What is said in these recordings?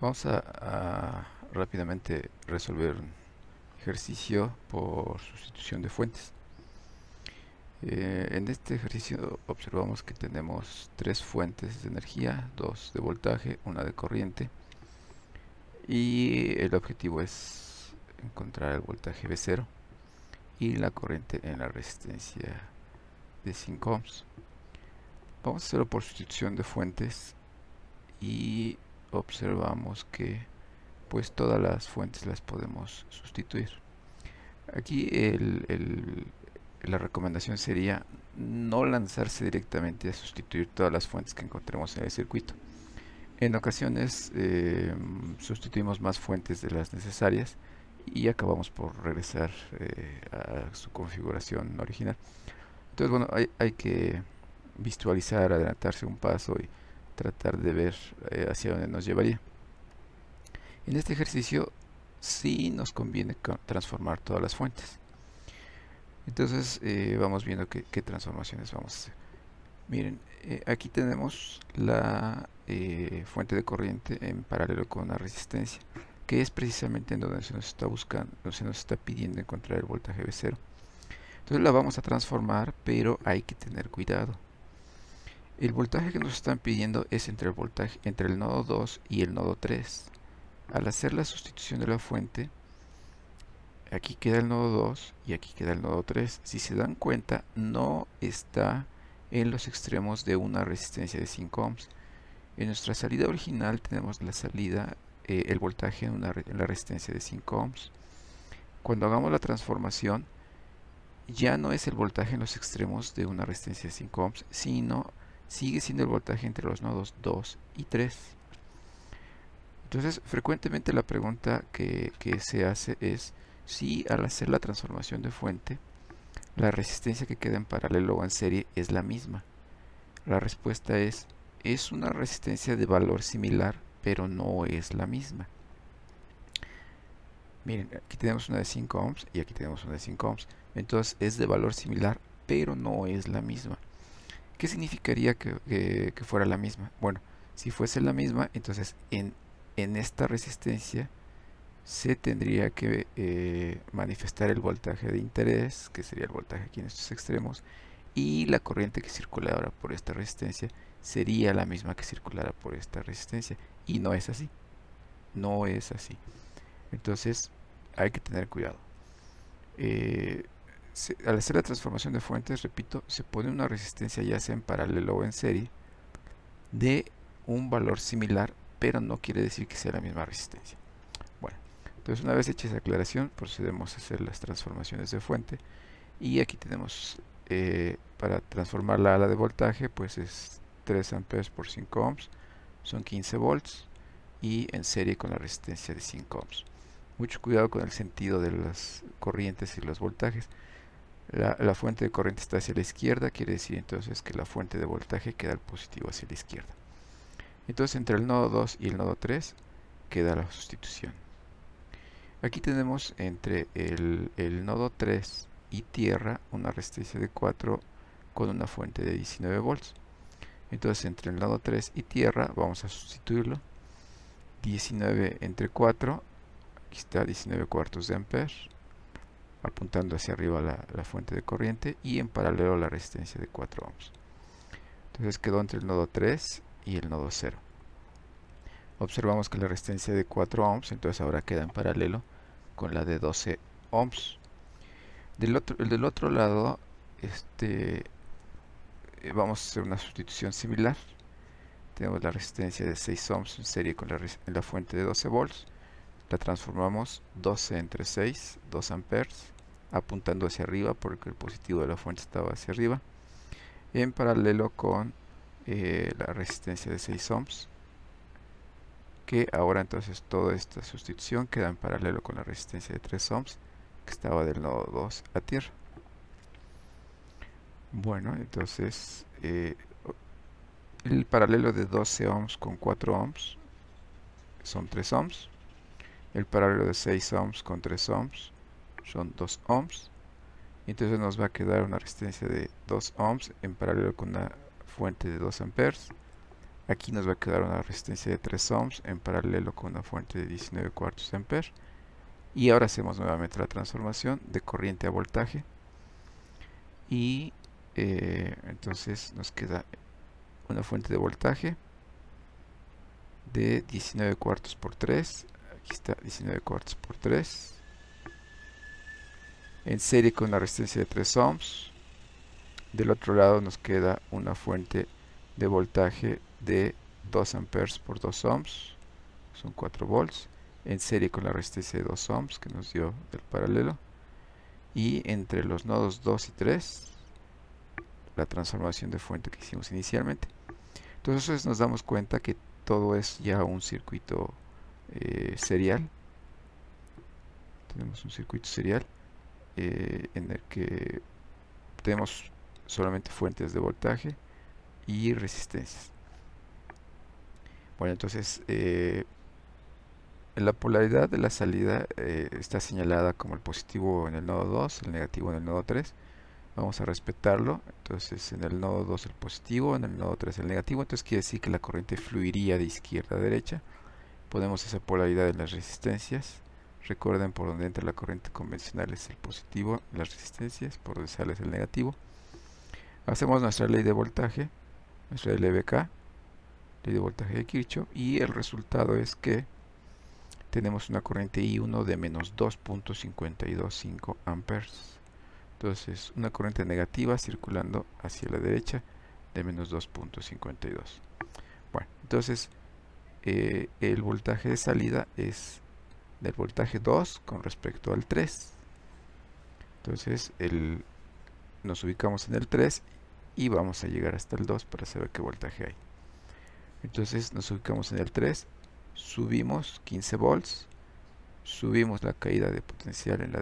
Vamos a rápidamente resolver un ejercicio por sustitución de fuentes. En este ejercicio observamos que tenemos tres fuentes de energía, dos de voltaje, una de corriente, y el objetivo es encontrar el voltaje V0 y la corriente en la resistencia de 5 ohms. Vamos a hacerlo por sustitución de fuentes y observamos que pues todas las fuentes las podemos sustituir. Aquí la recomendación sería no lanzarse directamente a sustituir todas las fuentes que encontremos en el circuito. En ocasiones sustituimos más fuentes de las necesarias y acabamos por regresar a su configuración original. Entonces, bueno, hay que visualizar, adelantarse un paso y tratar de ver hacia dónde nos llevaría. En este ejercicio sí nos conviene transformar todas las fuentes. Entonces vamos viendo qué transformaciones vamos a hacer. Miren, aquí tenemos la fuente de corriente en paralelo con la resistencia, que es precisamente en donde se nos está buscando, donde se nos está pidiendo encontrar el voltaje V0. Entonces la vamos a transformar, pero hay que tener cuidado. El voltaje que nos están pidiendo es entre el nodo 2 y el nodo 3. Al hacer la sustitución de la fuente, aquí queda el nodo 2 y aquí queda el nodo 3. Si se dan cuenta, no está en los extremos de una resistencia de 5 ohms. En nuestra salida original tenemos la salida, el voltaje en la resistencia de 5 ohms. Cuando hagamos la transformación, ya no es el voltaje en los extremos de una resistencia de 5 ohms, sino sigue siendo el voltaje entre los nodos 2 y 3. Entonces, frecuentemente la pregunta que se hace es si al hacer la transformación de fuente, la resistencia que queda en paralelo o en serie es la misma. La respuesta es una resistencia de valor similar, pero no es la misma. Miren, aquí tenemos una de 5 ohms y aquí tenemos una de 5 ohms. Entonces es de valor similar, pero no es la misma. ¿Qué significaría que fuera la misma? Bueno, si fuese la misma, entonces en esta resistencia se tendría que manifestar el voltaje de interés, que sería el voltaje aquí en estos extremos, y la corriente que circulara por esta resistencia sería la misma que circulara por esta resistencia, y no es así. No es así. Entonces hay que tener cuidado. Al hacer la transformación de fuentes, repito, se pone una resistencia ya sea en paralelo o en serie de un valor similar, pero no quiere decir que sea la misma resistencia. Bueno, entonces una vez hecha esa aclaración, procedemos a hacer las transformaciones de fuente. Y aquí tenemos, para transformarla a la de voltaje, pues es 3 amperes por 5 ohms, son 15 volts, y en serie con la resistencia de 5 ohms. Mucho cuidado con el sentido de las corrientes y los voltajes. La fuente de corriente está hacia la izquierda, quiere decir entonces que la fuente de voltaje queda al positivo hacia la izquierda. Entonces entre el nodo 2 y el nodo 3 queda la sustitución. Aquí tenemos entre el nodo 3 y tierra una resistencia de 4 con una fuente de 19 volts. Entonces entre el nodo 3 y tierra vamos a sustituirlo. 19 entre 4, aquí está 19 cuartos de ampere, apuntando hacia arriba la fuente de corriente, y en paralelo la resistencia de 4 ohms. Entonces quedó entre el nodo 3 y el nodo 0. Observamos que la resistencia de 4 ohms entonces ahora queda en paralelo con la de 12 ohms. Del otro lado, vamos a hacer una sustitución similar. Tenemos la resistencia de 6 ohms en serie con la fuente de 12 volts. La transformamos 12 entre 6, 2 amperes, apuntando hacia arriba porque el positivo de la fuente estaba hacia arriba, en paralelo con la resistencia de 6 ohms, que ahora entonces toda esta sustitución queda en paralelo con la resistencia de 3 ohms, que estaba del nodo 2 a tierra. Bueno, entonces el paralelo de 12 ohms con 4 ohms son 3 ohms. El paralelo de 6 ohms con 3 ohms son 2 ohms. Entonces nos va a quedar una resistencia de 2 ohms en paralelo con una fuente de 2 amperes. Aquí nos va a quedar una resistencia de 3 ohms en paralelo con una fuente de 19 cuartos amperes. Y ahora hacemos nuevamente la transformación de corriente a voltaje. Y entonces nos queda una fuente de voltaje de 19 cuartos por 3. Aquí está 19 cuartos por 3. En serie con una resistencia de 3 ohms. Del otro lado nos queda una fuente de voltaje de 2 amperes por 2 ohms. Son 4 volts. En serie con la resistencia de 2 ohms que nos dio del paralelo. Y entre los nodos 2 y 3, la transformación de fuente que hicimos inicialmente. Entonces nos damos cuenta que todo es ya un circuito serial. Tenemos un circuito serial en el que tenemos solamente fuentes de voltaje y resistencias. Bueno, entonces la polaridad de la salida está señalada como el positivo en el nodo 2, el negativo en el nodo 3. Vamos a respetarlo. Entonces en el nodo 2 el positivo, en el nodo 3 el negativo. Entonces quiere decir que la corriente fluiría de izquierda a derecha. Ponemos esa polaridad en las resistencias. Recuerden, por donde entra la corriente convencional es el positivo, las resistencias, por donde sale es el negativo. Hacemos nuestra ley de voltaje, nuestra LVK, ley de voltaje de Kirchhoff, y el resultado es que tenemos una corriente I1 de menos 2.525 amperes. Entonces, una corriente negativa circulando hacia la derecha de menos 2.52. Bueno, entonces el voltaje de salida es del voltaje 2 con respecto al 3. Entonces, nos ubicamos en el 3 y vamos a llegar hasta el 2 para saber qué voltaje hay. Entonces, nos ubicamos en el 3, subimos 15 volts, subimos la caída de potencial en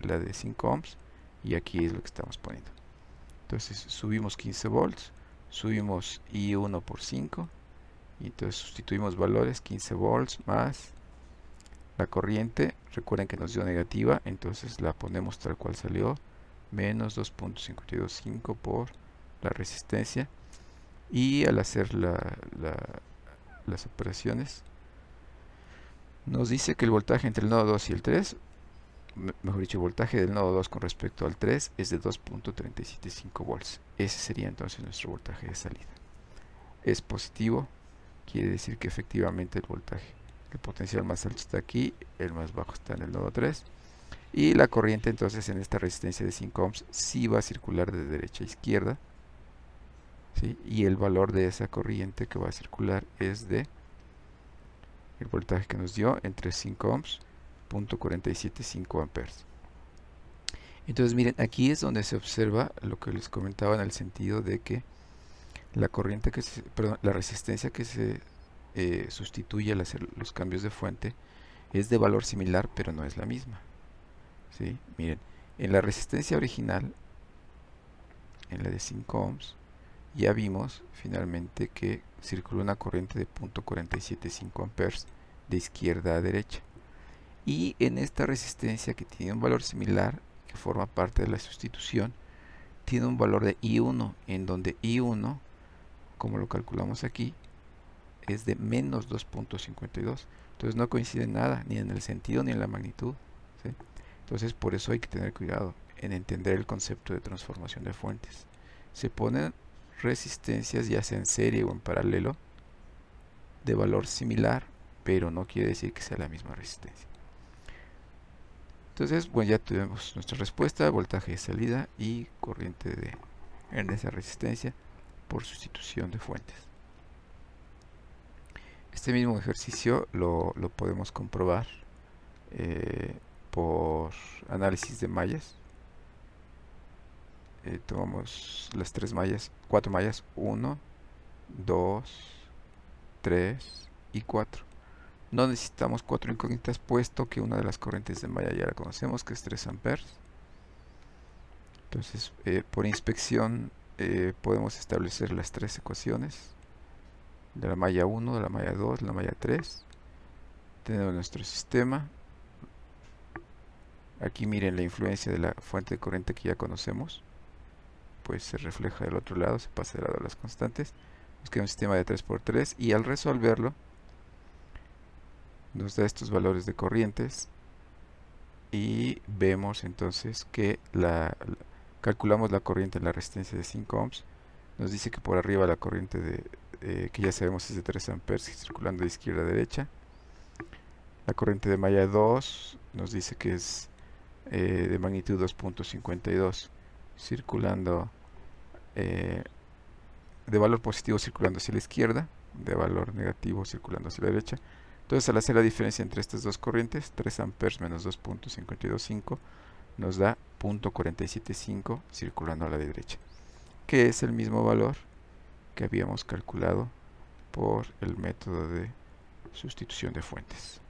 la de 5 ohms, y aquí es lo que estamos poniendo. Entonces subimos 15 volts, subimos I1 por 5, y entonces sustituimos valores, 15 volts más la corriente. Recuerden que nos dio negativa, entonces la ponemos tal cual salió, menos 2.525 por la resistencia. Y al hacer las operaciones nos dice que el voltaje entre el nodo 2 y el 3, mejor dicho, el voltaje del nodo 2 con respecto al 3 es de 2.375 volts. Ese sería entonces nuestro voltaje de salida. Es positivo, quiere decir que efectivamente el voltaje, el potencial más alto está aquí, el más bajo está en el nodo 3. Y la corriente entonces en esta resistencia de 5 ohms sí va a circular de derecha a izquierda, ¿sí? Y el valor de esa corriente que va a circular es de el voltaje que nos dio entre 5 ohms, 0.475 amperes. Entonces miren, aquí es donde se observa lo que les comentaba en el sentido de que la corriente la resistencia que se sustituye al hacer los cambios de fuente es de valor similar, pero no es la misma. ¿Sí? Miren, en la resistencia original, en la de 5 ohms, ya vimos finalmente que circuló una corriente de 0.475 amperes de izquierda a derecha. Y en esta resistencia, que tiene un valor similar, que forma parte de la sustitución, tiene un valor de I1, en donde I1, como lo calculamos aquí, es de menos 2.52. Entonces no coincide nada, ni en el sentido ni en la magnitud, ¿sí? Entonces por eso hay que tener cuidado en entender el concepto de transformación de fuentes. Se ponen resistencias, ya sea en serie o en paralelo, de valor similar, pero no quiere decir que sea la misma resistencia. Entonces, bueno, ya tuvimos nuestra respuesta, voltaje de salida y corriente en esa resistencia por sustitución de fuentes. Este mismo ejercicio lo podemos comprobar por análisis de mallas. Tomamos las 4 mallas, 1, 2, 3 y 4. No necesitamos 4 incógnitas, puesto que una de las corrientes de malla ya la conocemos, que es 3 amperes. Entonces, por inspección podemos establecer las 3 ecuaciones de la malla 1, de la malla 2, de la malla 3. Tenemos nuestro sistema. Aquí miren la influencia de la fuente de corriente que ya conocemos, pues se refleja del otro lado, se pasa del lado de las constantes. Nos queda un sistema de 3×3 y al resolverlo nos da estos valores de corrientes y vemos entonces que calculamos la corriente en la resistencia de 5 ohms. Nos dice que por arriba la corriente que ya sabemos es de 3 amperes circulando de izquierda a derecha. La corriente de malla 2 nos dice que es de magnitud 2.52 circulando de valor positivo circulando hacia la izquierda, de valor negativo circulando hacia la derecha. Entonces, al hacer la diferencia entre estas dos corrientes, 3 amperes menos 2.525 nos da 0.475 circulando a la derecha, que es el mismo valor que habíamos calculado por el método de sustitución de fuentes.